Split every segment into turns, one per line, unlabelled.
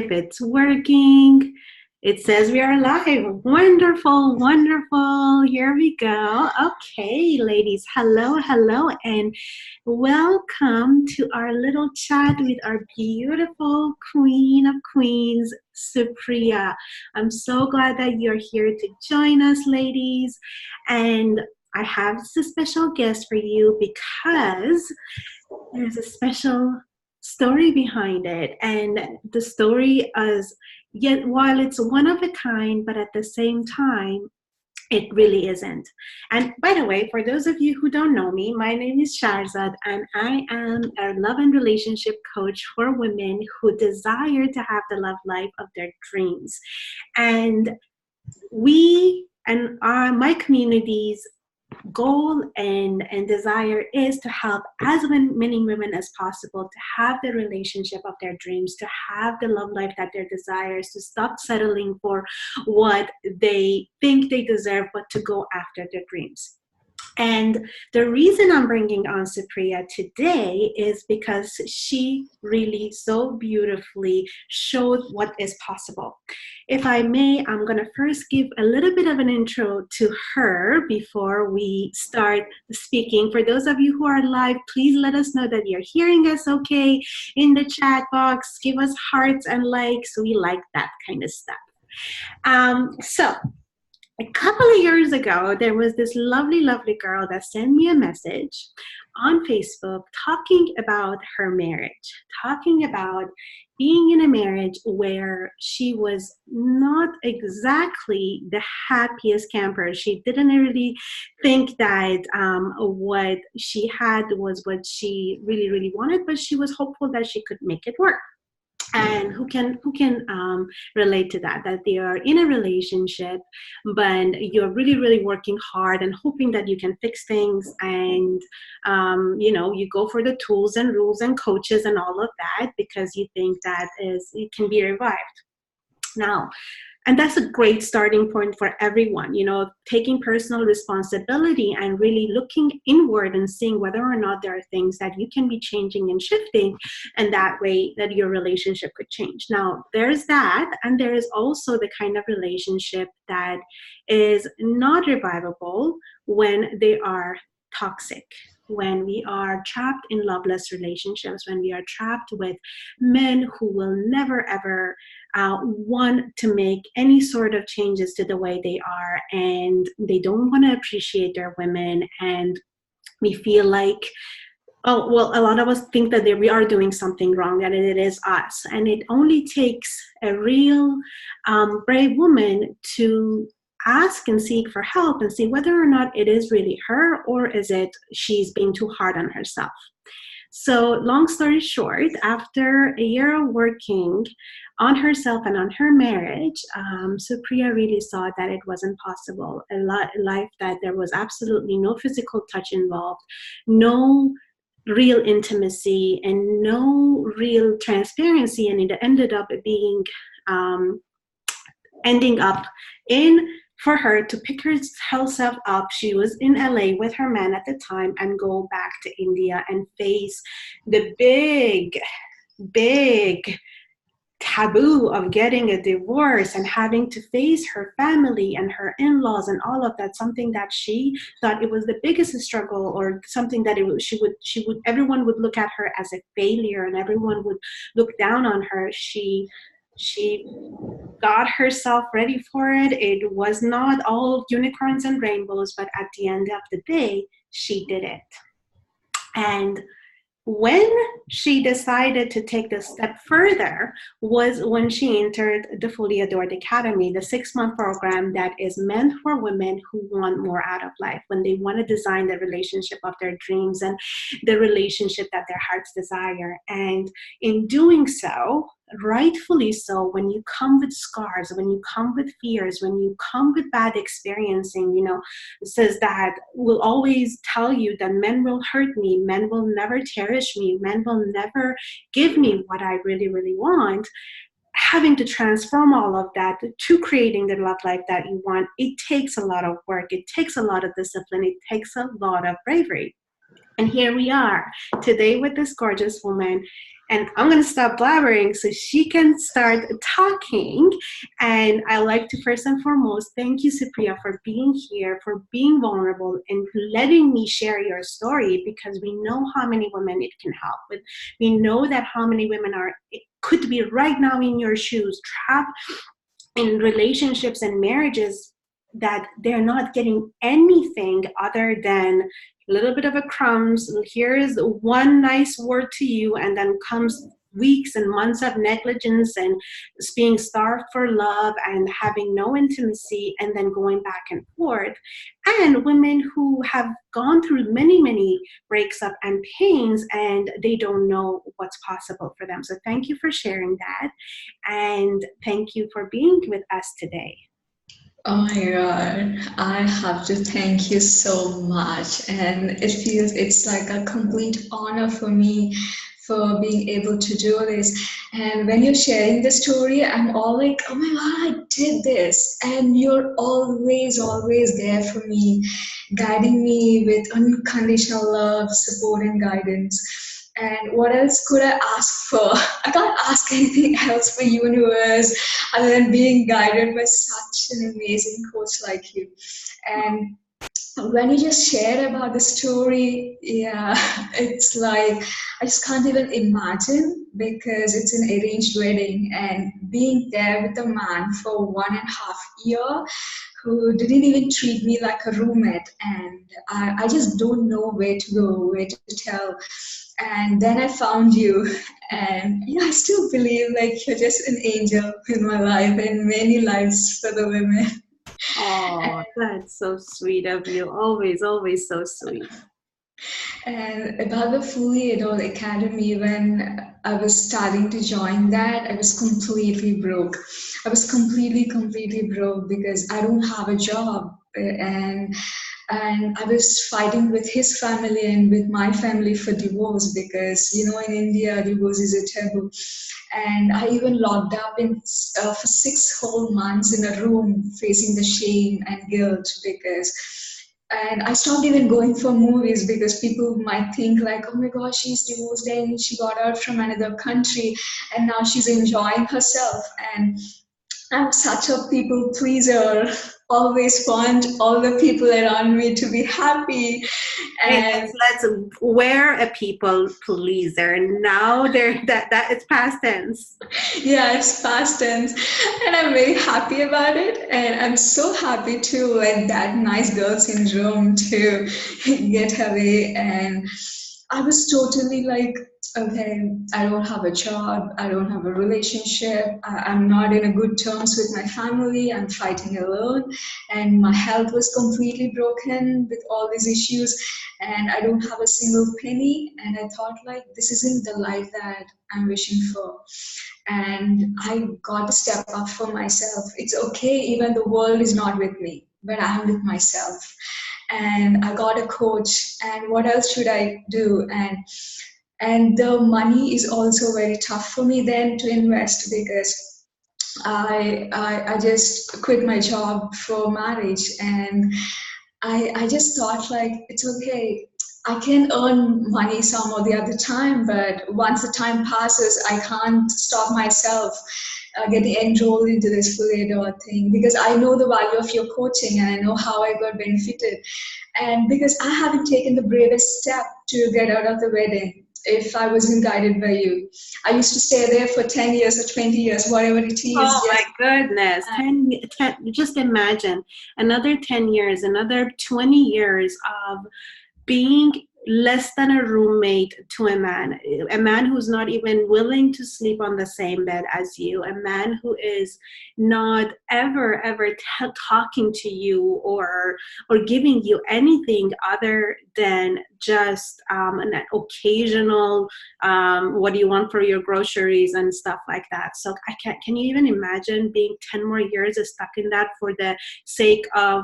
It's working. It says we are live. Wonderful, wonderful. Here we go. Okay, ladies. Hello, hello, and welcome to our little chat with our beautiful Queen of Queens, Supriya. I'm so glad that you're here to join us, ladies. And I have a special guest for you because there's a special story behind it, and the story is, yet while it's one of a kind, but at the same time it really isn't. And by the way, for those of you who don't know me, my name is Sharzad, and I am a love and relationship coach for women who desire to have the love life of their dreams. And my community's goal and desire is to help as many women as possible to have the relationship of their dreams, to have the love life that their desires, to stop settling for what they think they deserve, but to go after their dreams. And the reason I'm bringing on Supriya today is because she really so beautifully showed what is possible. If I may, I'm going to first give a little bit of an intro to her before we start speaking. For those of you who are live, please let us know that you're hearing us okay in the chat box. Give us hearts and likes. We like that kind of stuff. So a couple of years ago, there was this lovely, lovely girl that sent me a message on Facebook talking about her marriage, talking about being in a marriage where she was not exactly the happiest camper. She didn't really think that what she had was what she really, really wanted, but she was hopeful that she could make it work. And who can relate to that they are in a relationship, but you're really, really working hard and hoping that you can fix things, and you go for the tools and rules and coaches and all of that because you think that it can be revived now. And that's a great starting point for everyone, taking personal responsibility and really looking inward and seeing whether or not there are things that you can be changing and shifting, and that way that your relationship could change. Now, there's that, and there is also the kind of relationship that is not revivable when they are toxic, when we are trapped in loveless relationships, when we are trapped with men who will never, ever want to make any sort of changes to the way they are, and they don't want to appreciate their women, and we feel like, oh, well, a lot of us think that we are doing something wrong, and it is us. And it only takes a real brave woman to ask and seek for help and see whether or not it is really her, or is it she's being too hard on herself. So long story short, after a year of working on herself and on her marriage, Supriya really saw that it wasn't possible. A life that there was absolutely no physical touch involved, no real intimacy, and no real transparency, and it ended up being ending up in for her to pick herself up. She was in LA with her man at the time, and go back to India and face the big taboo of getting a divorce and having to face her family and her in-laws and all of that, something that she thought it was the biggest struggle, or something that everyone would look at her as a failure, and everyone would look down on her. She got herself ready for it. It was not all unicorns and rainbows, but at the end of the day, she did it. And when she decided to take the step further was when she entered the Fully Adored Academy, the 6-month program that is meant for women who want more out of life, when they want to design the relationship of their dreams and the relationship that their hearts desire. And in doing so, rightfully so, when you come with scars, when you come with fears, when you come with bad experiencing, it says that will always tell you that men will hurt me, men will never cherish me, men will never give me what I really, really want. Having to transform all of that to creating the love life that you want, it takes a lot of work, it takes a lot of discipline, it takes a lot of bravery. And here we are today with this gorgeous woman And I'm going to stop blabbering so she can start talking. And I'd like to first and foremost thank you, Supriya, for being here, for being vulnerable and letting me share your story, because we know how many women it can help with. We know that how many women are, it could be right now in your shoes, trapped in relationships and marriages that they're not getting anything other than a little bit of a crumbs. Here is one nice word to you, and then comes weeks and months of negligence and being starved for love and having no intimacy, and then going back and forth. And women who have gone through many, many breaks up and pains, and they don't know what's possible for them. So thank you for sharing that. And thank you for being with us today.
Oh my God, I have to thank you so much. And it's like a complete honor for me for being able to do this. And when you're sharing the story, I'm all like, oh my God, I did this. And you're always, always there for me, guiding me with unconditional love, support, and guidance. And what else could I ask for? I can't ask anything else for universe other than being guided by such an amazing coach like you. And when you just shared about the story, yeah, it's like I just can't even imagine, because it's an arranged wedding and being there with a man for 1.5 years who didn't even treat me like a roommate, and I just don't know where to go, where to tell. And then I found you, and yeah, I still believe like you're just an angel in my life and many lives for the women.
Oh, that's so sweet of you. Always, always so sweet.
And about the Fully Adult Academy, when I was starting to join that, I was completely broke. I was completely broke because I don't have a job. And I was fighting with his family and with my family for divorce, because in India divorce is a taboo. And I even locked up for 6 whole months in a room, facing the shame and guilt, because and I stopped even going for movies because people might think like, oh my gosh, she's divorced and she got out from another country and now she's enjoying herself. And I'm such a people pleaser, always want all the people around me to be happy.
Hey,
And
let's wear a people pleaser. Now there that it's past tense.
yeah, it's past tense. And I'm very happy about it. And I'm so happy to let that nice girl syndrome to get away. And I was totally like, okay, I don't have a job, I don't have a relationship, I'm not in a good terms with my family, I'm fighting alone, and my health was completely broken with all these issues, and I don't have a single penny. And I thought, like, this isn't the life that I'm wishing for. And I got to step up for myself. It's okay, even the world is not with me, but I'm with myself. And I got a coach, and what else should I do? And the money is also very tough for me then to invest, because I just quit my job for marriage, and I just thought like, it's okay, I can earn money some or the other time, but once the time passes I can't stop myself getting enrolled into this fully adult thing, because I know the value of your coaching and I know how I got benefited. And because I haven't taken the bravest step to get out of the wedding, if I wasn't guided by you, I used to stay there for 10 years or 20 years, whatever it is.
Oh my goodness. 10, just imagine another 10 years, another 20 years of being less than a roommate to a man who's not even willing to sleep on the same bed as you, a man who is not ever talking to you or giving you anything other than just an occasional what do you want for your groceries and stuff like that. So can you even imagine being 10 more years stuck in that for the sake of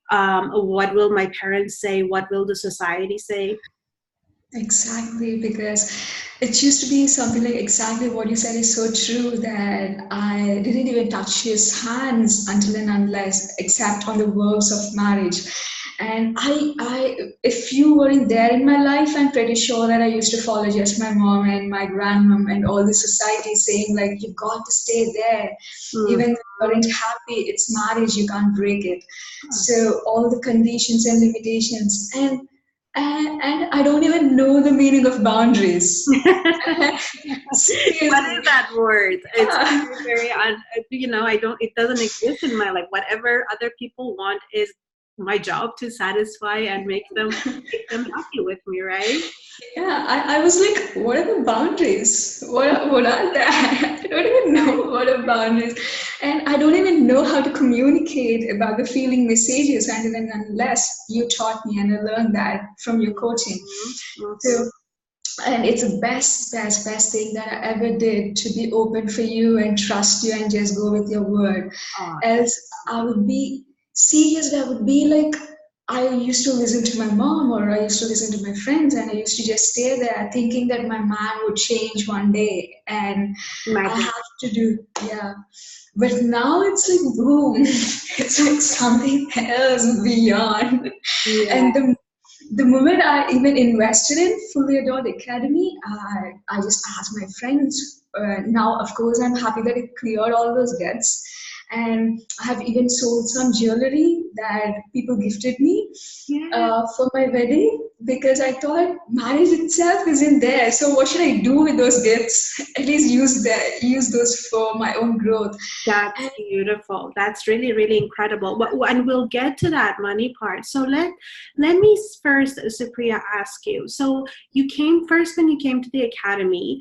what will my parents say? What will the society say?
Exactly, because it used to be something like exactly what you said is so true, that I didn't even touch his hands until and unless, except on the verbs of marriage. And if you weren't there in my life, I'm pretty sure that I used to follow just my mom and my grandmom and all the society saying like, you got to stay there. Even if you aren't happy, it's marriage, you can't break it. So all the conditions and limitations, and I don't even know the meaning of boundaries.
What
Seriously.
is that word? It's
Yeah.
very, I don't, it doesn't exist in my life. Whatever other people want is my job to satisfy and make them happy with me, right?
Yeah, I was like, what are the boundaries? What are that? I don't even know what are boundaries. And I don't even know how to communicate about the feeling messages until and unless you taught me and I learned that from your coaching.
Mm-hmm.
So, and it's the best thing that I ever did to be open for you and trust you and just go with your word.
Awesome.
Else I would be seriously, I would be like, I used to listen to my mom or I used to listen to my friends and I used to just stay there thinking that my man would change one day and I
Imagine.
have to do, yeah. But now it's like boom, it's like something else beyond.
Yeah.
And the moment I even invested in Fully Adored Academy, I just asked my friends. Now, of course, I'm happy that it cleared all those debts. And I have even sold some jewelry that people gifted me
Yeah.
for my wedding because I thought marriage itself isn't there. So what should I do with those gifts? At least use those for my own growth.
That's
And
beautiful. That's really, really incredible. And we'll get to that money part. So let me first, Supriya, ask you. So you came first when you came to the academy.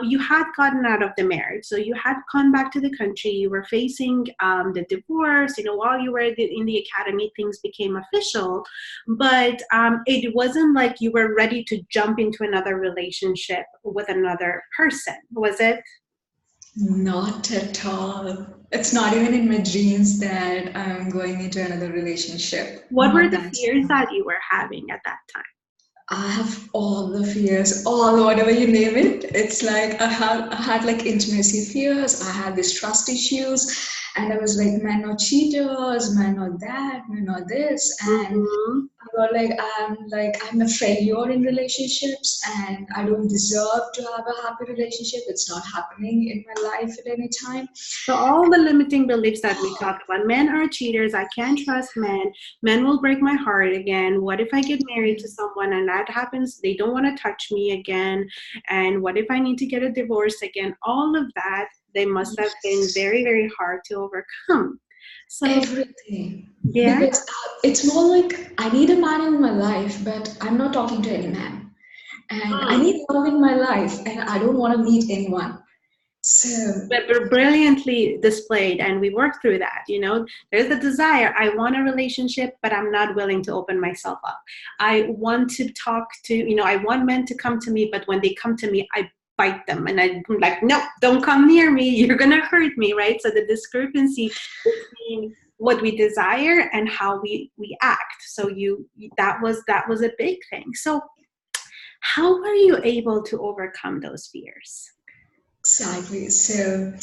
You had gotten out of the marriage, so you had gone back to the country. You were facing the divorce. While you were in the academy, things became official, but it wasn't like you were ready to jump into another relationship with another person, was it?
not at all. It's not even in my dreams that I'm going into another relationship.
What were
Not
the
that.
fears that you were having at that time?
I have all the fears, all whatever you name it. It's like I had like intimacy fears. I had these trust issues, and I was like, men are cheaters, men are that, men are this, and
Mm-hmm.
I got I'm a failure in relationships, and I don't deserve to have a happy relationship. It's not happening in my life at any time.
So all the limiting beliefs that we talked about, men are cheaters, I can't trust men, men will break my heart again, what if I get married to someone and that happens, they don't want to touch me again, and what if I need to get a divorce again? All of that, they must have been very, very hard to overcome. So
Everything.
yeah.
Because it's more like I need a man in my life, but I'm not talking to any man. And I
Mm.
need love in my life, and I don't want to meet anyone. So,
But we're brilliantly displayed, and we work through that. There's the desire, I want a relationship, but I'm not willing to open myself up. I want to talk to, I want men to come to me, but when they come to me, I bite them, and I'm like, no, don't come near me, you're gonna hurt me, right? So the discrepancy between what we desire and how we act. So that was a big thing. So how were you able to overcome those fears?
exactly. So,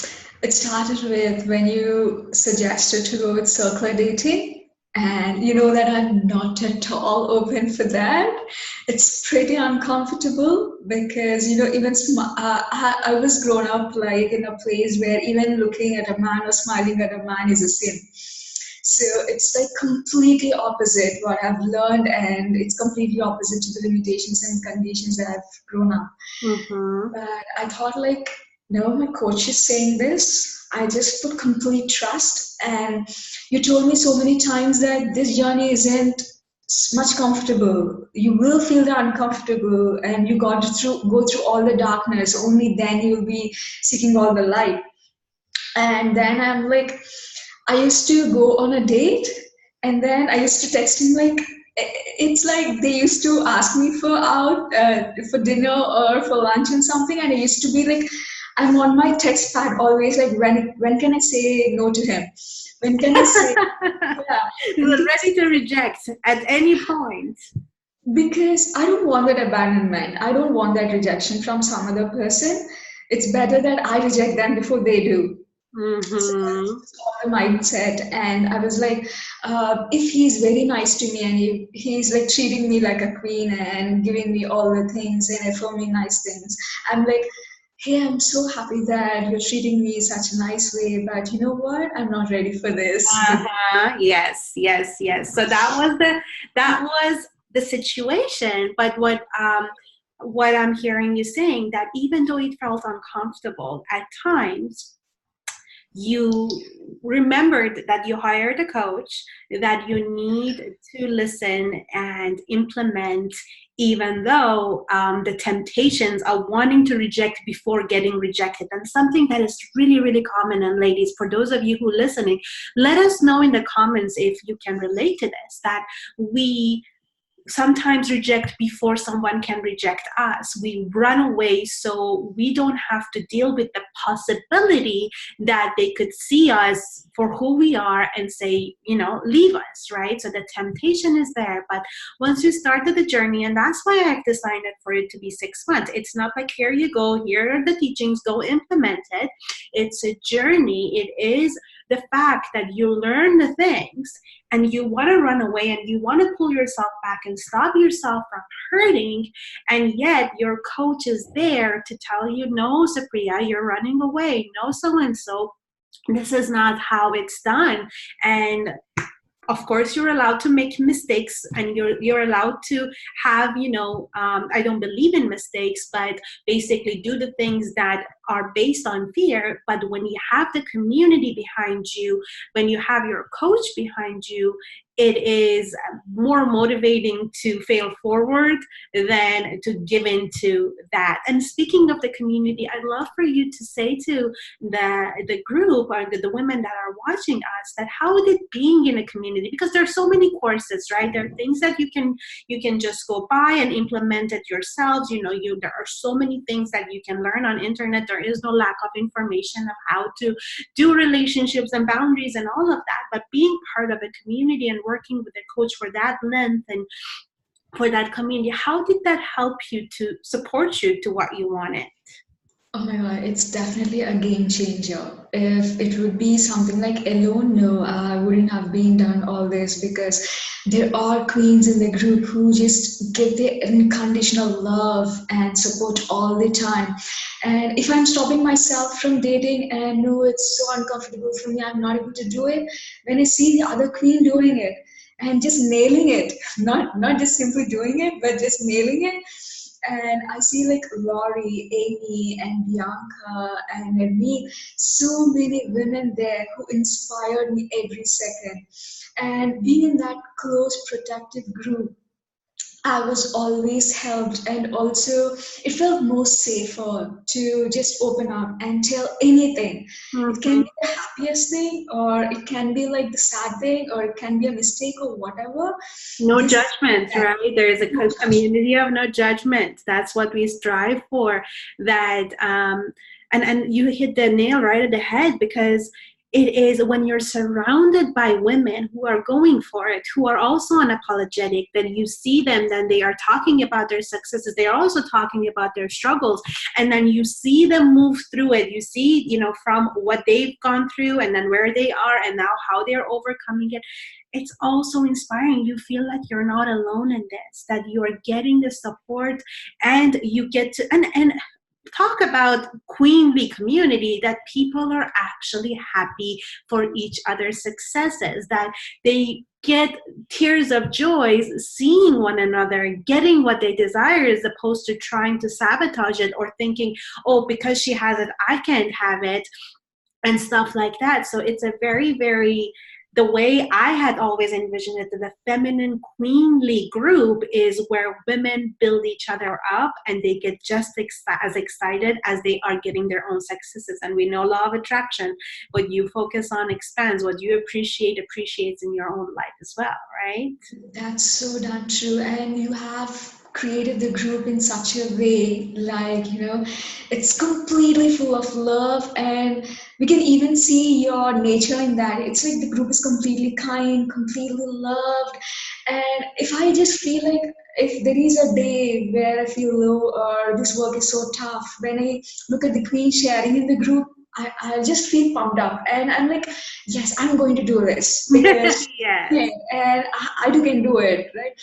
it started with when you suggested to go with circular dating. And you know that I'm not at all open for that. It's pretty uncomfortable because, even I was grown up like in a place where even looking at a man or smiling at a man is a sin. So it's like completely opposite what I've learned, and it's completely opposite to the limitations and conditions that I've grown up.
Mm-hmm.
But I thought, like, no, my coach is saying this. I just put complete trust. And you told me so many times that this journey isn't much comfortable. You will feel the uncomfortable, and you got to go through all the darkness. Only then you'll be seeking all the light. And then I'm like, I used to go on a date, and then I used to text him like, it's like they used to ask me for out for dinner or for lunch and something, and I used to be like, I'm on my text pad always like, when can I say no to him? When can I say yeah?
You
When
were
can I
ready to reject at any point.
because I don't want that abandonment. I don't want that rejection from some other person. It's better that I reject them before they do. So that
Mm-hmm.
was all the mindset. And I was like, if he's very nice to me and he's like treating me like a queen and giving me all the things and affirming nice things, I'm like, hey, I'm so happy that you're treating me such a nice way, but you know what? I'm not ready for this.
Uh-huh. Yes, yes, yes. So that was the situation. But what I'm hearing you saying, that even though it felt uncomfortable at times, you remembered that you hired a coach, that you need to listen and implement, even though the temptations are wanting to reject before getting rejected. And something that is really, really common. And ladies, for those of you who are listening, let us know in the comments if you can relate to this, that we sometimes reject before someone can reject us. We run away so we don't have to deal with the possibility that they could see us for who we are and say, leave us, right? So the temptation is there. But once you started the journey, and that's why I've designed it for it to be 6 months. It's not like, here you go, here are the teachings, go implement it. It's a journey. It is the fact that you learn the things and you want to run away and you want to pull yourself back and stop yourself from hurting, and yet your coach is there to tell you, no, Supriya, you're running away, no, so and so, this is not how it's done. And of course you're allowed to make mistakes, and you're allowed to have, I don't believe in mistakes, but basically do the things that are based on fear. But when you have the community behind you, when you have your coach behind you, it is more motivating to fail forward than to give into that. And speaking of the community, I'd love for you to say to the group, or the women that are watching us, that how is it being in a community? Because there are so many courses, right? There are things that you can just go by and implement it yourselves. There are so many things that you can learn on internet. There is no lack of information of how to do relationships and boundaries and all of that. But being part of a community and working with a coach for that length and for that community, how did that help you to support you to what you wanted?
Oh my God, it's definitely a game changer. If it would be something like alone, no, I wouldn't have been done all this, because there are queens in the group who just give their unconditional love and support all the time. And if I'm stopping myself from dating and no, it's so uncomfortable for me, I'm not able to do it, when I see the other queen doing it and just nailing it, not just simply doing it, but just nailing it, and I see like Laurie, Amy, and Bianca, and me, so many women there who inspired me every second. And being in that close, protective group, I was always helped, and also it felt more safer to just open up and tell anything. It can
Mhm.
be the happiest thing, or it can be like the sad thing, or it can be a mistake, or whatever.
No
Just
judgment, right? There is a community of no judgment. That's what we strive for. That and you hit the nail right at the head, because it is when you're surrounded by women who are going for it, who are also unapologetic, that you see them, then they are talking about their successes, they are also talking about their struggles, and then you see them move through it. You see, from what they've gone through and then where they are and now how they're overcoming it. It's also inspiring. You feel like you're not alone in this, that you're getting the support, and you get to and talk about queenly community, that people are actually happy for each other's successes, that they get tears of joy seeing one another getting what they desire, as opposed to trying to sabotage it or thinking, oh, because she has it, I can't have it, and stuff like that. So it's a very, very, the way I had always envisioned it, that the feminine queenly group is where women build each other up, and they get just as excited as they are getting their own successes. And we know law of attraction, what you focus on expands, what you appreciate appreciates in your own life as well, right?
That's so damn true. And you have created the group in such a way, like, it's completely full of love. And we can even see your nature in that. It's like the group is completely kind, completely loved. And if I just feel like, if there is a day where I feel low or this work is so tough, when I look at the queen sharing in the group, I just feel pumped up, and I'm like, yes, I'm going to do this because yeah,
Yes.
and I do can do it, right?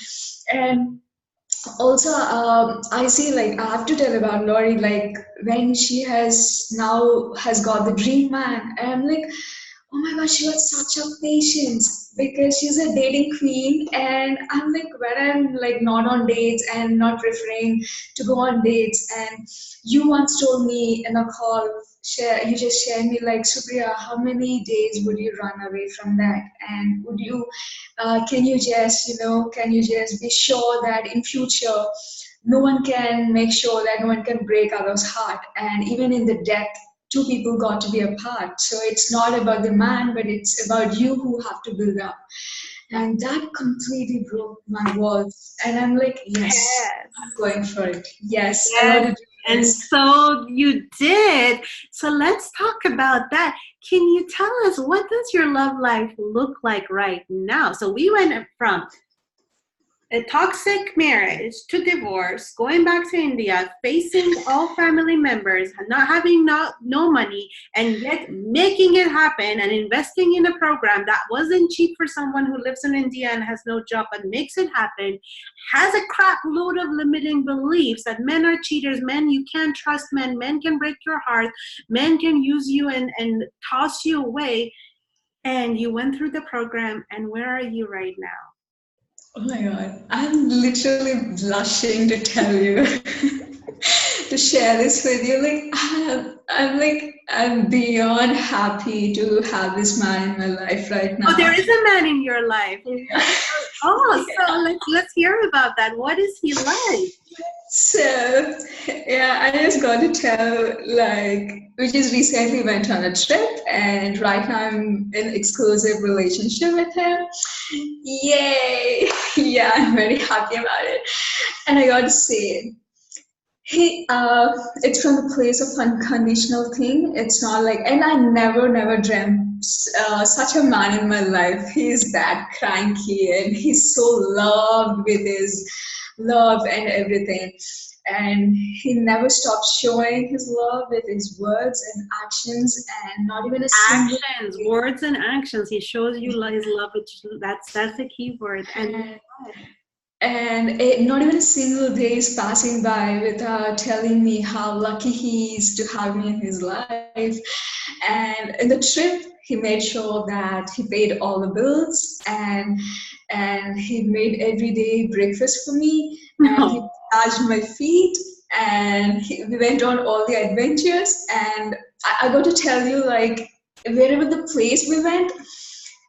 And also, I see, like, I have to tell about Lori, like when she has got the dream man, and I'm like, oh my god, she has such a patience because she's a dating queen, and I'm like, when I'm like not on dates and not preferring to go on dates, and you once told me in a call, you just shared me like, Supriya, how many days would you run away from that, and would you, can you just be sure that in future no one can make sure that no one can break others' heart, and even in the death two people got to be apart. So it's not about the man, but it's about you who have to build up. And that completely broke my walls. And I'm like, yes,
Yes.
I'm going for it. Yes, I got
Yes.
to do
And
this.
so you did. So let's talk about that. Can you tell us, what does your love life look like right now? So we went from a toxic marriage to divorce, going back to India, facing all family members, not having no money, and yet making it happen and investing in a program that wasn't cheap for someone who lives in India and has no job, but makes it happen, has a crap load of limiting beliefs that men are cheaters, men, you can't trust men, men can break your heart, men can use you and toss you away. And you went through the program, and where are you right now?
Oh my God, I'm literally blushing to tell you, to share this with you. Like, I'm beyond happy to have this man in my life right
Oh, there
now.
is a man in your life. Oh,
Yeah.
so let's hear about that. What is he like?
So, yeah, I just got to tell, like, we just recently went on a trip, and right now I'm in exclusive relationship with him. Yay! Yeah, I'm very happy about it. And I got to say, it's from the place of unconditional thing. It's not like, and I never dreamt such a man in my life. He's that cranky, and he's so loved with his love and everything. And he never stops showing his love with his words and actions, and not even a single
Actions, words, and actions. He shows you his love. Which that's the key word. And
day. Not even a single day is passing by without telling me how lucky he is to have me in his life. And in the trip, he made sure that he paid all the bills, and he made everyday breakfast for me, and he
no.
massaged my feet, and we went on all the adventures. And I got to tell you, like, wherever the place we went,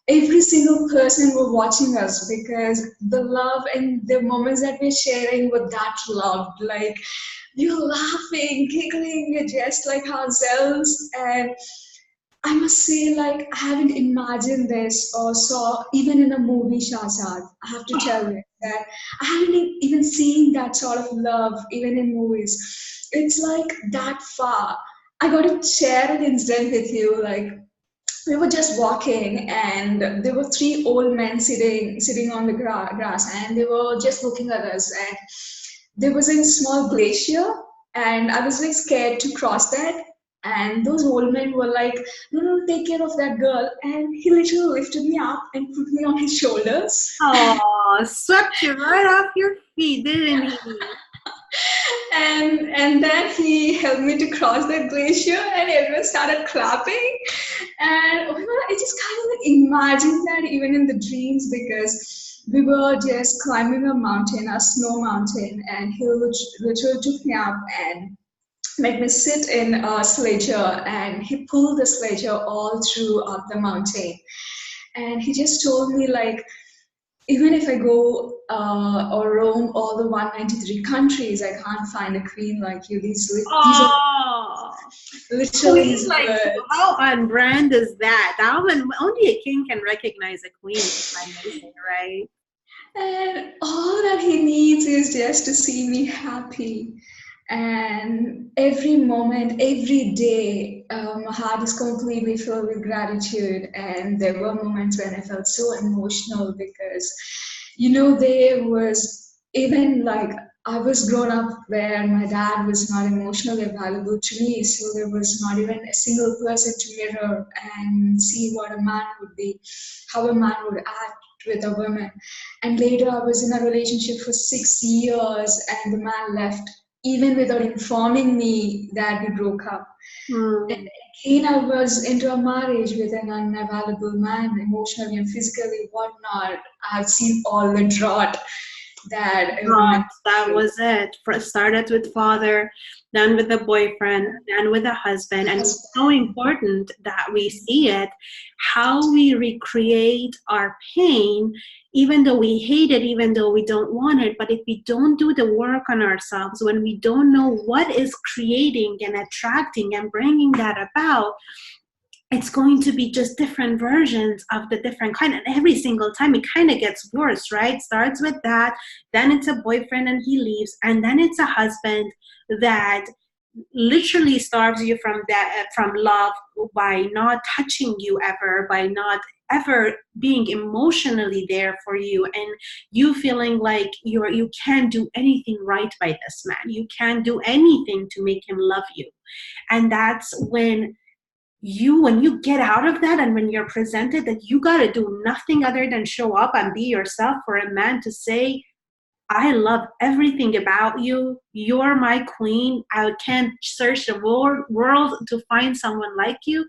every single person were watching us because the love and the moments that we're sharing were that loved. Like, we're laughing, giggling, we're just like ourselves. And I must say, like, I haven't imagined this or saw even in a movie, Shahzad. I have to tell you that I haven't even seen that sort of love even in movies. It's like that far. I got to share an incident with you. Like, we were just walking, and there were three old men sitting on the grass, and they were just looking at us. And there was a small glacier, and I was like scared to cross that. And those old men were like, no, no, take care of that girl. And he literally lifted me up and put me on his shoulders.
Oh, swept you right off your feet, didn't he?
And then he helped me to cross the glacier, and everyone started clapping. And oh my God, I just kind of like imagine that even in the dreams, because we were just climbing a mountain, a snow mountain, and he literally took me up and made me sit in a sledger, and he pulled the sledger all through up the mountain. And he just told me, like, even if I go or roam all the 193 countries, I can't find a queen like you. These are
Oh,
literally
queen
his
like you.
words.
How on brand is that? That one, only a king can recognize a queen, if I may say, right?
And all that he needs is just to see me happy. And every moment, every day, my heart is completely filled with gratitude. And there were moments when I felt so emotional because, there was even like I was grown up where my dad was not emotionally available to me, so there was not even a single person to mirror and see what a man would be, how a man would act with a woman. And later, I was in a relationship for 6 years, and the man left, even without informing me that we broke up. And
Hmm.
again, I was into a marriage with an unavailable man, emotionally and physically, whatnot. I've seen all the drought that a
God,
woman
that
feels.
was it. Started with father, then with a boyfriend, then with a husband. And it's so important that we see it, how we recreate our pain, even though we hate it, even though we don't want it. But if we don't do the work on ourselves, when we don't know what is creating and attracting and bringing that about, it's going to be just different versions of the different kind, and every single time it kind of gets worse, right? Starts with that, then it's a boyfriend and he leaves, and then it's a husband that literally starves you from that, from love, by not touching you ever, by not ever being emotionally there for you, and you feeling like you can't do anything right by this man, you can't do anything to make him love you. And that's when you get out of that, and when you're presented that you got to do nothing other than show up and be yourself, for a man to say, I love everything about you, you're my queen, I can't search the world to find someone like you,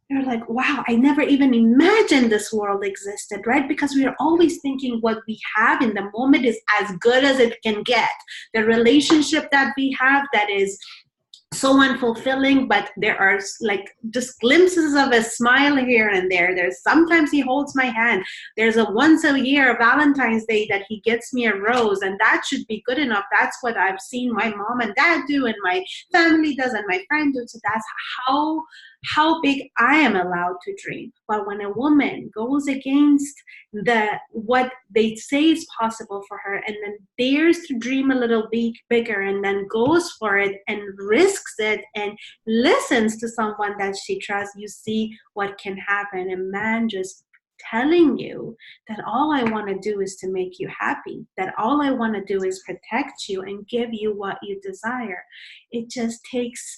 you're like, wow, I never even imagined this world existed, right? Because we are always thinking what we have in the moment is as good as it can get. The relationship that we have that is so unfulfilling, but there are like just glimpses of a smile here and there. There's sometimes he holds my hand, there's a once a year Valentine's Day that he gets me a rose, and that should be good enough. That's what I've seen my mom and dad do, and my family does, and my friend do. So that's how big I am allowed to dream. But when a woman goes against what they say is possible for her, and then dares to dream a little bigger, and then goes for it and risks it and listens to someone that she trusts, you see what can happen. A man just telling you that all I want to do is to make you happy, that all I want to do is protect you and give you what you desire. It just takes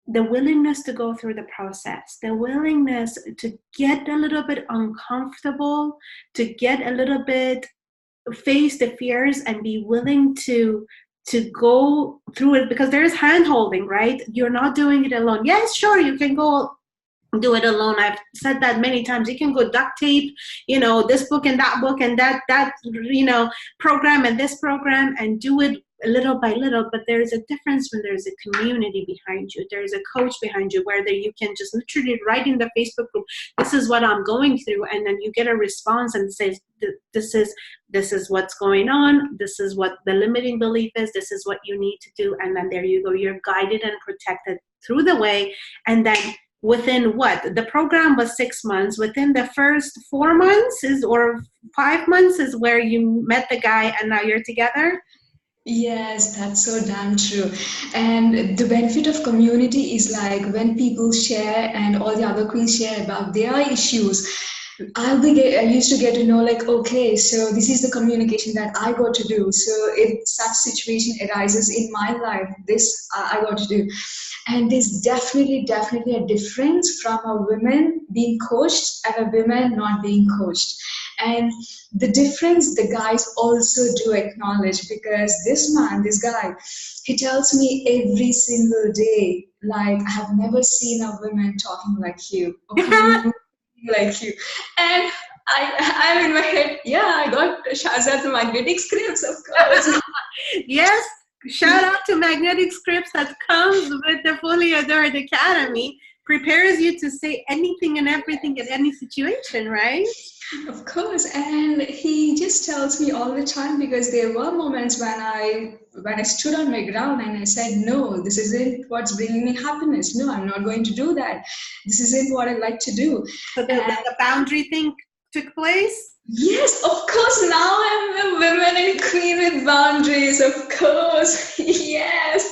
the willingness to go through the process, the willingness to get a little bit uncomfortable, to get a little bit, face the fears, and be willing to go through it, because there's hand holding, right? You're not doing it alone. Yes, sure, you can go do it alone. I've said that many times. You can go duct tape, this book and that program and this program, and do it little by little. But there's a difference when there's a community behind you, there's a coach behind you, where you can just literally write in the Facebook group, this is what I'm going through, and then you get a response and says, this is what's going on, this is what the limiting belief is, this is what you need to do, and then there you go, you're guided and protected through the way. And then within the program was 6 months, within the first 4 months or 5 months is where you met the guy, and now you're together.
Yes, that's so damn true. And the benefit of community is like when people share and all the other queens share about their issues, I used to get to know like, okay, so this is the communication that I got to do. So if such situation arises in my life, this I got to do. And there's definitely a difference from a woman being coached and a woman not being coached. And the difference the guys also do acknowledge, because this guy, he tells me every single day, like, I have never seen a woman talking like you or communicating like you. And I'm in my head, yeah, I got Shazad magnetic scripts, of course.
Yes, shout out to Magnetic Scripts that comes with the Fully Adored Academy. Prepares you to say anything and everything in any situation, right?
Of course, and he just tells me all the time, because there were moments when I stood on my ground and I said, no, this isn't what's bringing me happiness. No, I'm not going to do that. This isn't what I like to do.
So the boundary thing took place?
Yes, of course. Now I'm a woman and queen with boundaries, of course. Yes.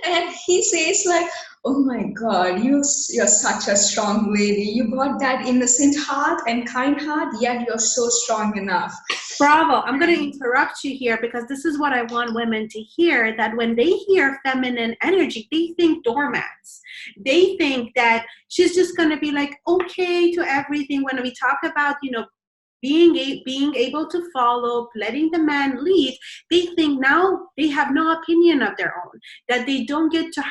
And he says like, oh my God, you're such a strong lady. You got that innocent heart and kind heart, yet you're so strong enough.
Bravo. I'm going to interrupt you here because this is what I want women to hear, that when they hear feminine energy, they think doormats. They think that she's just going to be like, okay to everything. When we talk about, being able to follow, letting the man lead, they think now they have no opinion of their own, that they don't get to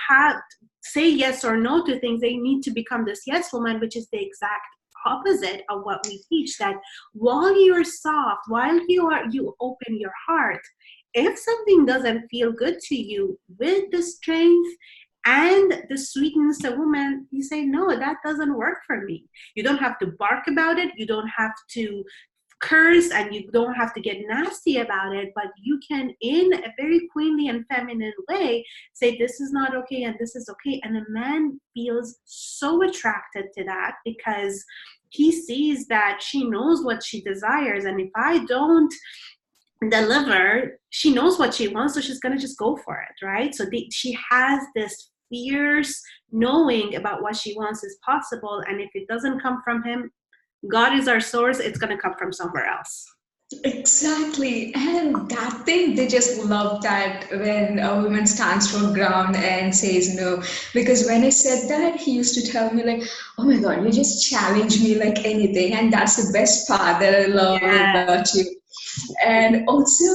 say yes or no to things. They need to become this yes woman, which is the exact opposite of what we teach, that while you're soft, while you open your heart, if something doesn't feel good to you, with the strength and the sweetness of woman, you say, no, that doesn't work for me. You don't have to bark about it. You don't have to curse, and you don't have to get nasty about it, but you can, in a very queenly and feminine way, say this is not okay and this is okay. And a man feels so attracted to that because he sees that she knows what she desires, and if I don't deliver, she knows what she wants, so she's going to just go for it, right? So she has this fierce knowing about what she wants is possible, and if it doesn't come from him, God is our source, it's going to come from somewhere else.
Exactly. And that thing, they just love that when a woman stands her ground and says no. Because when I said that, he used to tell me, like, oh my God, you just challenge me like anything. And that's the best part that I love
Yes.
about you. And also,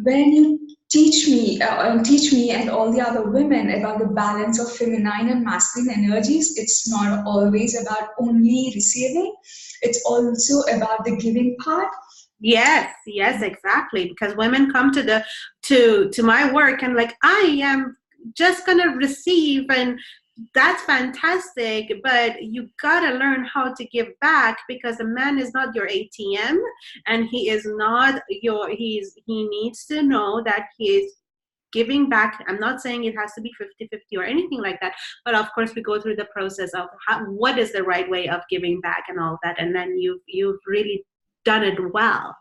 when you teach me and all the other women about the balance of feminine and masculine energies, it's not always about only receiving. It's also about the giving part.
Yes, exactly. Because women come to my work and like, I am just gonna receive, and that's fantastic, but you gotta learn how to give back, because a man is not your ATM, and he is not he needs to know that he is giving back. I'm not saying it has to be 50-50 or anything like that, but of course we go through the process of what is the right way of giving back and all that, and then you've really done it well.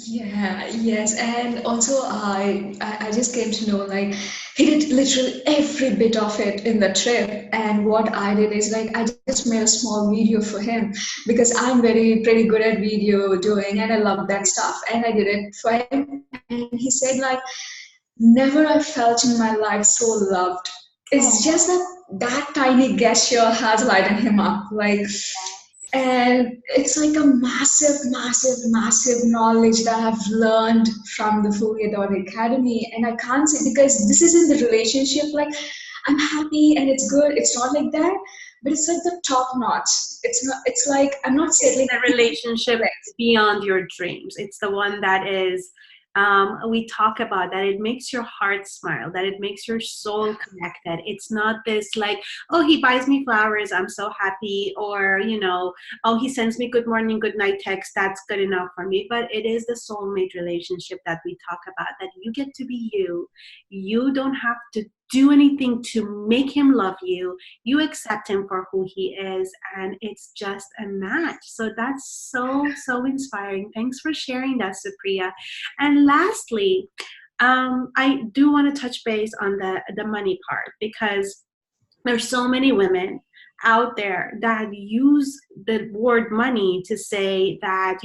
Yeah, yes, and also I just came to know, like, he did literally every bit of it in the trip, and what I did is, like, I just made a small video for him because I'm very pretty good at video doing and I love that stuff, and I did it for him, and he said, like, never I felt in my life so loved. It's just that tiny gesture has lightened him up, like. And it's like a massive knowledge that I've learned from the Fully Adored Academy. And I can't say, because this is in the relationship, like, I'm happy and it's good. It's not like that, but it's like the top notch. It's not, it's like, I'm not settling.
It's the relationship beyond your dreams. It's the one that is, we talk about that it makes your heart smile, that it makes your soul connected. It's not this like, oh, he buys me flowers, I'm so happy, or oh, he sends me good morning, good night text, that's good enough for me. But it is the soulmate relationship that we talk about, that you get to be you. You don't have to do anything to make him love you. You accept him for who he is, and it's just a match. So that's so inspiring. Thanks for sharing that, Supriya. And lastly, I do want to touch base on the money part, because there's so many women out there that use the word money to say that,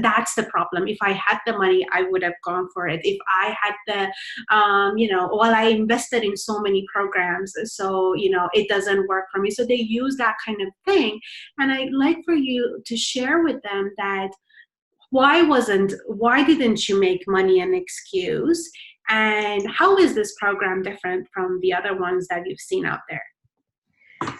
that's the problem. If I had the money, I would have gone for it. If I had well, I invested in so many programs, so, it doesn't work for me. So they use that kind of thing. And I'd like for you to share with them that why didn't you make money an excuse? And how is this program different from the other ones that you've seen out there?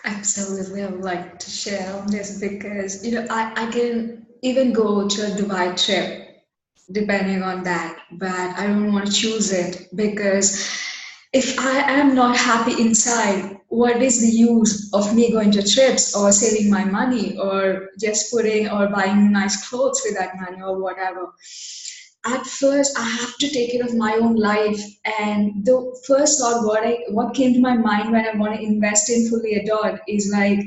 Absolutely, I would like to share on this because I can even go to a Dubai trip depending on that, but I don't want to choose it because if I am not happy inside, what is the use of me going to trips or saving my money or just putting or buying nice clothes with that money or whatever? At first I have to take care of my own life, and the first thought what came to my mind when I want to invest in Fully Adored is like,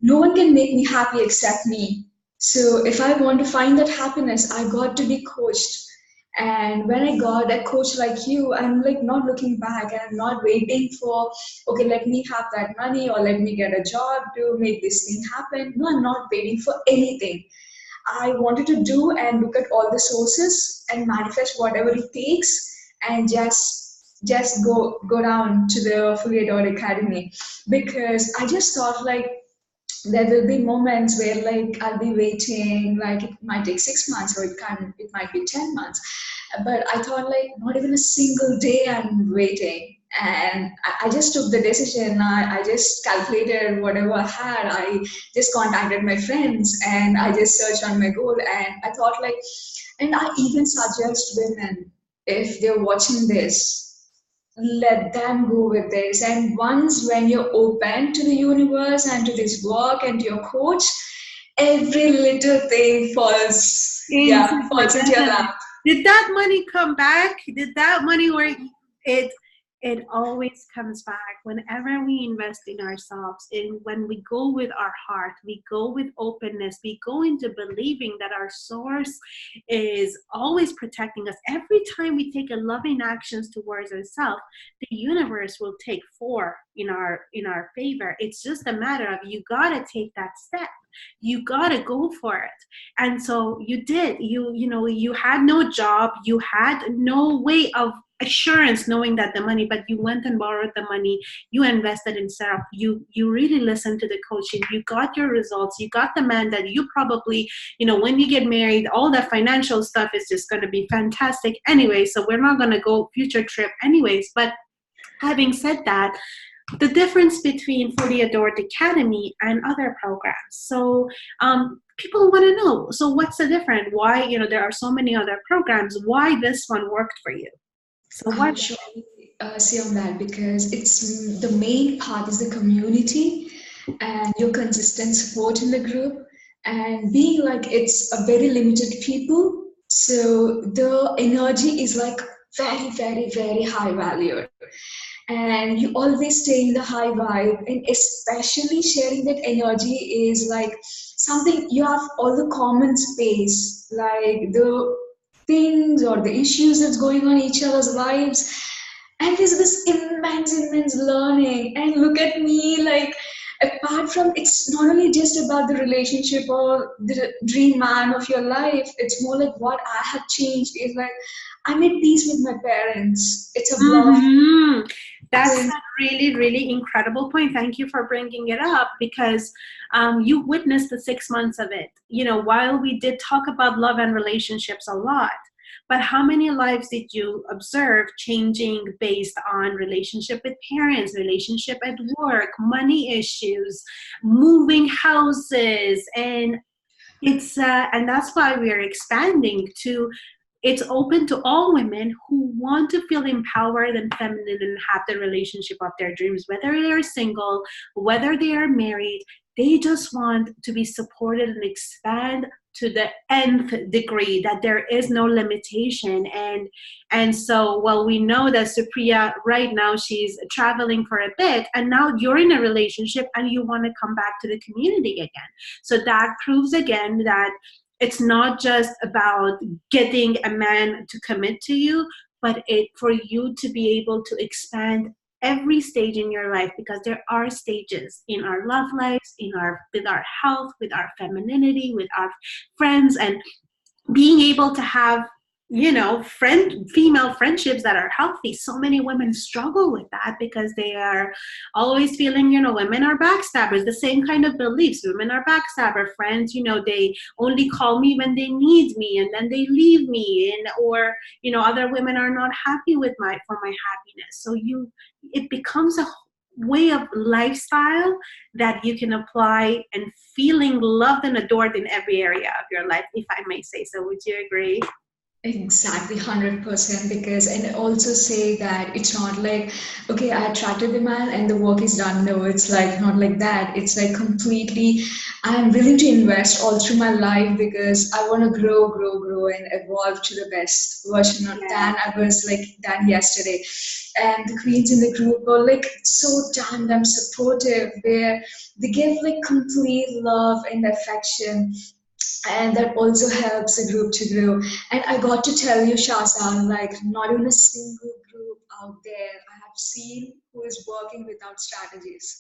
no one can make me happy except me. So if I want to find that happiness, I got to be coached. And when I got a coach like you, I'm like not looking back, and I'm not waiting for, okay, let me have that money or let me get a job to make this thing happen. No, I'm not waiting for anything. I wanted to do and look at all the sources and manifest whatever it takes, and just go down to the Fully Adored Academy, because I just thought like there will be moments where like I'll be waiting, like it might take 6 months or it might be 10 months. But I thought like not even a single day I'm waiting. And I just took the decision. I just calculated whatever I had. I just contacted my friends and I just searched on my goal, and I thought like, and I even suggest women, if they're watching this, let them go with this. And once when you're open to the universe and to this work and to your coach, every little thing falls, yeah,
Into place,
falls into your
doesn't it?
lap.
Did that money come back? Did that money work? It it always comes back whenever we invest in ourselves. And when we go with our heart, we go with openness, we go into believing that our source is always protecting us. Every time we take a loving actions towards ourselves, the universe will take four in our favor. It's just a matter of you gotta take that step. You gotta go for it. And so you did. You had no job, you had no way of assurance knowing that the money, but you went and borrowed the money, you invested in setup, you really listened to the coaching, you got your results, you got the man that you probably, when you get married, all that financial stuff is just going to be fantastic anyway, so we're not going to go future trip anyways. But having said that, the difference between For the Adored Academy and other programs. So people want to know, so what's the difference? Why, there are so many other programs, why this one worked for you? So
I
what?
would surely say on that, because it's the main part is the community and your consistent support in the group, and being like it's a very limited people, so the energy is like very very very high valued, and you always stay in the high vibe, and especially sharing that energy is like something you have all the common space, like the things or the issues that's going on in each other's lives, and there's this immense learning. And look at me, like apart from, it's not only just about the relationship or the dream man of your life, it's more like what I have changed is like I made peace with my parents. It's a block.
Hmm. That's a really, really incredible point. Thank you for bringing it up, because you witnessed the 6 months of it. While we did talk about love and relationships a lot, but how many lives did you observe changing based on relationship with parents, relationship at work, money issues, moving houses, and and that's why we are expanding to, it's open to all women who want to feel empowered and feminine and have the relationship of their dreams, whether they're single, whether they are married. They just want to be supported and expand to the nth degree, that there is no limitation. And so, well, we know that Supriya right now, she's traveling for a bit, and now you're in a relationship and you want to come back to the community again. So that proves again that it's not just about getting a man to commit to you, but for you to be able to expand every stage in your life, because there are stages in our love lives, with our health, with our femininity, with our friends, and being able to have female friendships that are healthy. So many women struggle with that because they are always feeling, women are backstabbers, the same kind of beliefs. Women are backstabber friends, they only call me when they need me and then they leave me, or other women are not happy with for my happiness. So it becomes a way of lifestyle that you can apply, and feeling loved and adored in every area of your life, if I may say so. Would you agree?
Exactly, 100%. Because, and also say that it's not like, okay, I attracted the man and the work is done. No, it's like not like that. It's like completely, I'm willing to invest all through my life because I want to grow, and evolve to the best version of
Yeah.
than I was like than yesterday. And the queens in the group were like so damn supportive, where they give like complete love and affection. and that also helps the group to grow. And I got to tell you, Shasa, like not even a single group out there I have seen who is working without strategies.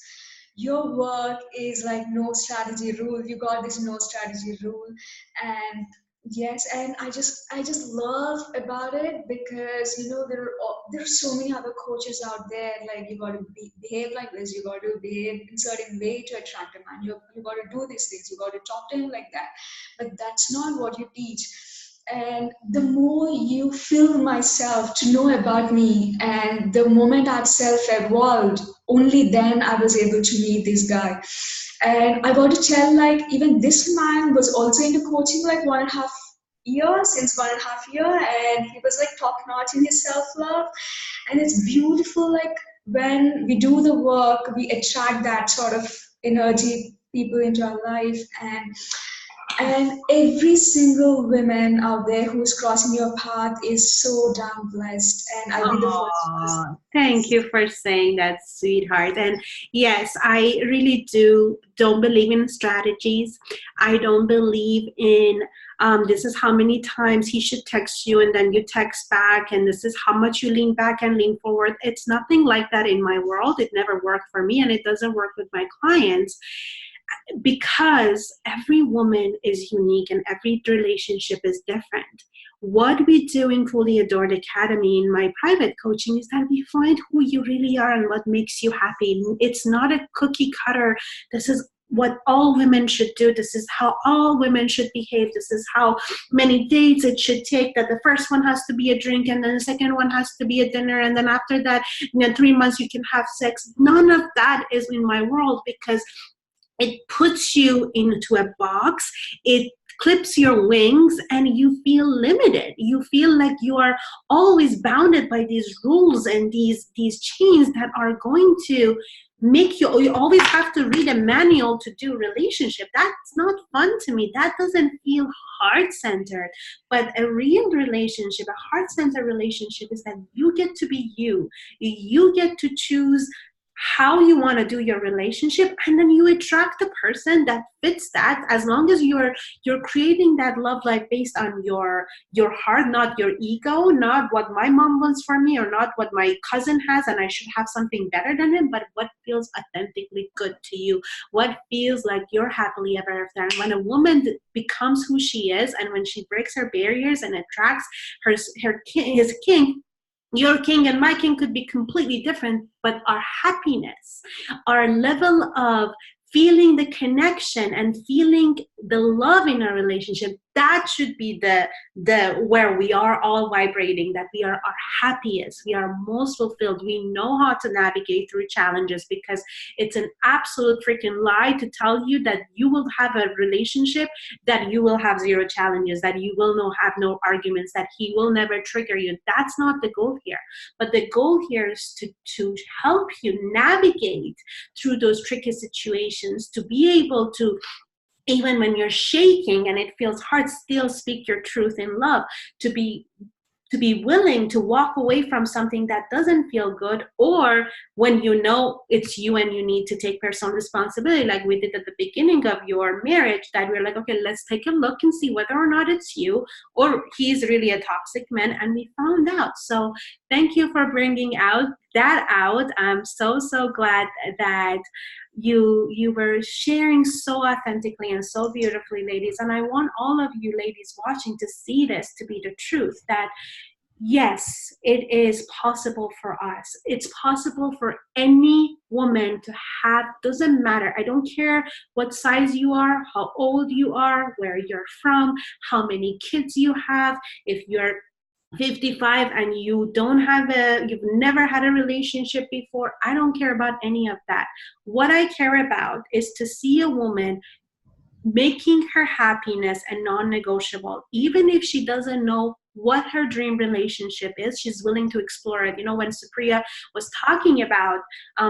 Your work is like no strategy rule. You got this no strategy rule, and yes, and I just love about it because there are so many other coaches out there. Like you got to behave like this. You got to behave in certain way to attract a man. You got to do these things. You got to talk to him like that, but that's not what you teach. And the more you feel myself to know about me, and the moment I've self evolved, only then I was able to meet this guy. And I got to tell, like, even this man was also into coaching like 1.5 years, since 1.5 year, and he was like top notch in his self love. And it's beautiful, like, when we do the work, we attract that sort of energy, people into our life. And every single woman out there who's crossing your path is so damn blessed. And I'll be the first person.
Oh, thank you for saying that, sweetheart. And yes, I really don't believe in strategies. I don't believe in this is how many times he should text you and then you text back, and this is how much you lean back and lean forward. It's nothing like that in my world. It never worked for me, and it doesn't work with my clients, because every woman is unique and every relationship is different. What we do in Fully Adored Academy in my private coaching is that we find who you really are and what makes you happy. It's not a cookie cutter. This is what all women should do. This is how all women should behave. This is how many dates it should take, that the first one has to be a drink, and then the second one has to be a dinner, and then after that, 3 months you can have sex. None of that is in my world, because it puts you into a box. It clips your wings and you feel limited. You feel like you are always bounded by these rules and these chains that are going to make you always have to read a manual to do relationship. That's not fun to me. That doesn't feel heart-centered. But a real relationship, a heart-centered relationship, is that you get to be you. You get to choose how you want to do your relationship, and then you attract the person that fits that, as long as you're creating that love life based on your heart, not your ego, not what my mom wants for me, or not what my cousin has and I should have something better than him, but what feels authentically good to you, what feels like you're happily ever after. And when a woman becomes who she is, and when she breaks her barriers and attracts his king, your king and my king could be completely different, but our happiness, our level of feeling the connection and feeling the love in our relationship, that should be the where we are all vibrating, that we are our happiest, we are most fulfilled. We know how to navigate through challenges, because it's an absolute freaking lie to tell you that you will have a relationship that you will have zero challenges, that you will have no arguments, that he will never trigger you. That's not the goal here. But the goal here is to help you navigate through those tricky situations, to be able to, even when you're shaking and it feels hard, still speak your truth in love, to be willing to walk away from something that doesn't feel good, or when you know it's you and you need to take personal responsibility, like we did at the beginning of your marriage, that we're like, okay, let's take a look and see whether or not it's you or he's really a toxic man, and we found out. So thank you for bringing that out. I'm so glad that you were sharing so authentically and so beautifully, ladies. And I want all of you ladies watching to see this to be the truth, that yes, it is possible for us. It's possible for any woman to have, doesn't matter. I don't care what size you are, how old you are, where you're from, how many kids you have. If you're 55 and you've never had a relationship before, I don't care about any of that. What I care about is to see a woman making her happiness a non-negotiable. Even if she doesn't know what her dream relationship is, she's willing to explore it. When Supriya was talking about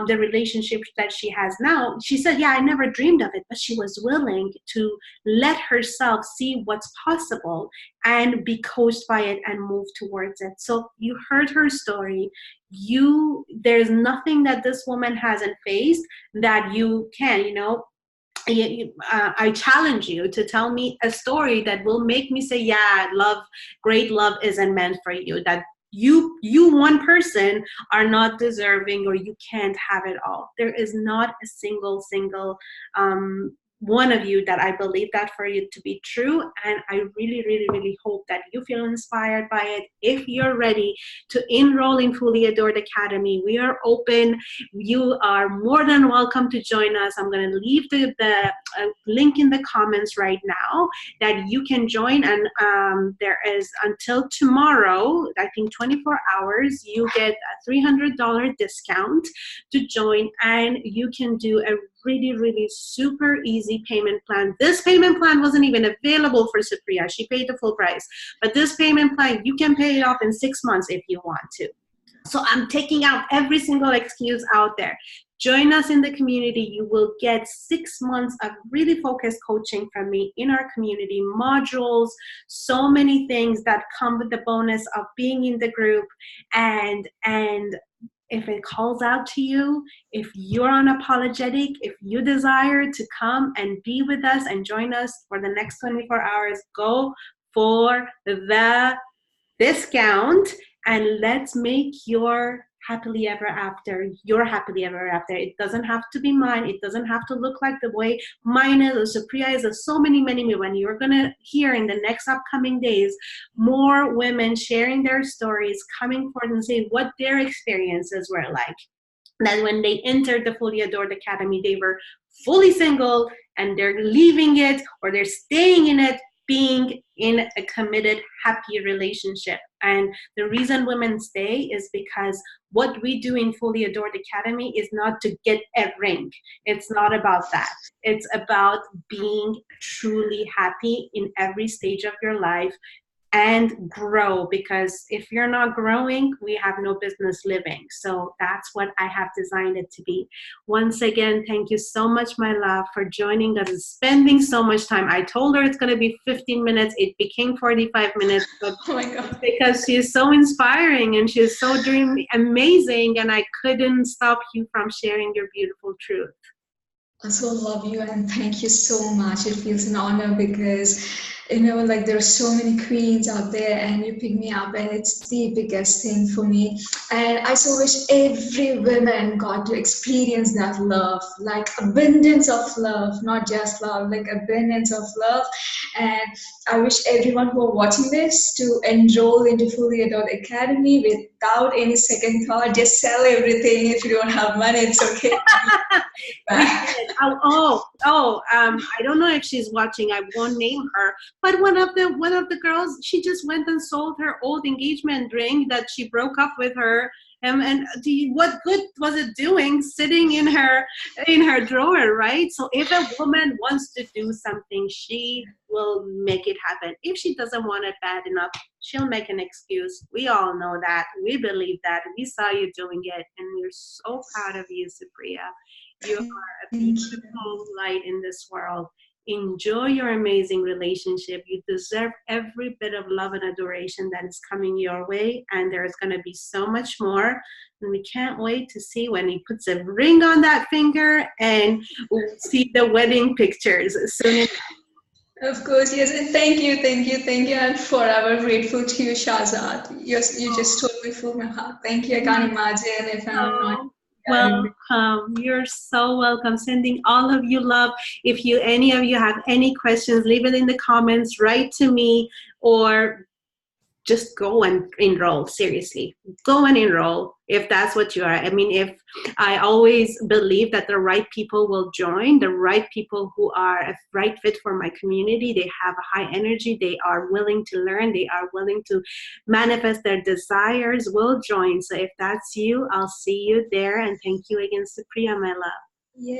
the relationship that she has now, she said, yeah, I never dreamed of it, but she was willing to let herself see what's possible and be coached by it and move towards it. So you heard her story. There's nothing that this woman hasn't faced that you can, I challenge you to tell me a story that will make me say, yeah, love, great love isn't meant for you. That you one person are not deserving, or you can't have it all. There is not a single one of you that I believe that for you to be true. And I really, really, really hope that you feel inspired by it. If you're ready to enroll in Fully Adored Academy, we are open. You are more than welcome to join us. I'm going to leave the link in the comments right now that you can join. And there is until tomorrow, I think 24 hours, you get a $300 discount to join, and you can do a really, really super easy payment plan. This payment plan wasn't even available for Supriya. She paid the full price. But this payment plan, you can pay it off in 6 months if you want to. So I'm taking out every single excuse out there. Join us in the community. You will get 6 months of really focused coaching from me in our community, modules, so many things that come with the bonus of being in the group. And if it calls out to you, if you're unapologetic, if you desire to come and be with us and join us for the next 24 hours, go for the discount, and let's make your happily ever after your happily ever after. It doesn't have to be mine. It doesn't have to look like the way mine is or Supriya is. There's so many women. You're going to hear in the next upcoming days more women sharing their stories, coming forward and saying what their experiences were like. That when they entered the Fully Adored Academy, they were fully single, and they're leaving it or they're staying in it, being in a committed, happy relationship. And the reason women stay is because what we do in Fully Adored Academy is not to get a ring. It's not about that. It's about being truly happy in every stage of your life and grow, because if you're not growing, we have no business living. So that's what I have designed it to be. Once again, thank you so much, my love, for joining us and spending so much time. I told her it's going to be 15 minutes. It became 45 minutes, but
Oh my God.
because she's so inspiring and she's so amazing, and I couldn't stop you from sharing your beautiful truth.
I so love you and thank you so much. It feels an honor because, like there are so many queens out there and you pick me up, and it's the biggest thing for me. And I so wish every woman got to experience that love, like abundance of love, not just love, like abundance of love. And I wish everyone who are watching this to enroll into Fully Adored Academy without any second thought. Just sell everything. If you don't have money, it's okay.
I don't know if she's watching. I won't name her, but one of the girls, she just went and sold her old engagement ring that she broke up with her. And what good was it doing sitting in her drawer, right? So if a woman wants to do something, she will make it happen. If she doesn't want it bad enough, she'll make an excuse. We all know that. We believe that. We saw you doing it, and we're so proud of you, Supriya. You are a beautiful light in this world. Enjoy your amazing relationship. You deserve every bit of love and adoration that is coming your way, and there's going to be so much more. And we can't wait to see when he puts a ring on that finger, and we'll see the wedding pictures soon.
Of course, yes. And thank you. I'm forever grateful to you, Shahzad. Yes, you just totally filled my heart. Thank you. I can't imagine if I'm not.
Welcome. You're so welcome. Sending all of you love. If any of you have any questions, leave it in the comments. Write to me, or just go and enroll. Seriously, go and enroll if that's what you are. I mean, if I always believe that the right people will join, the right people who are a right fit for my community. They have a high energy. They are willing to learn. They are willing to manifest their desires, will join. So if that's you, I'll see you there. And thank you again, Supriya, my love.
Yeah.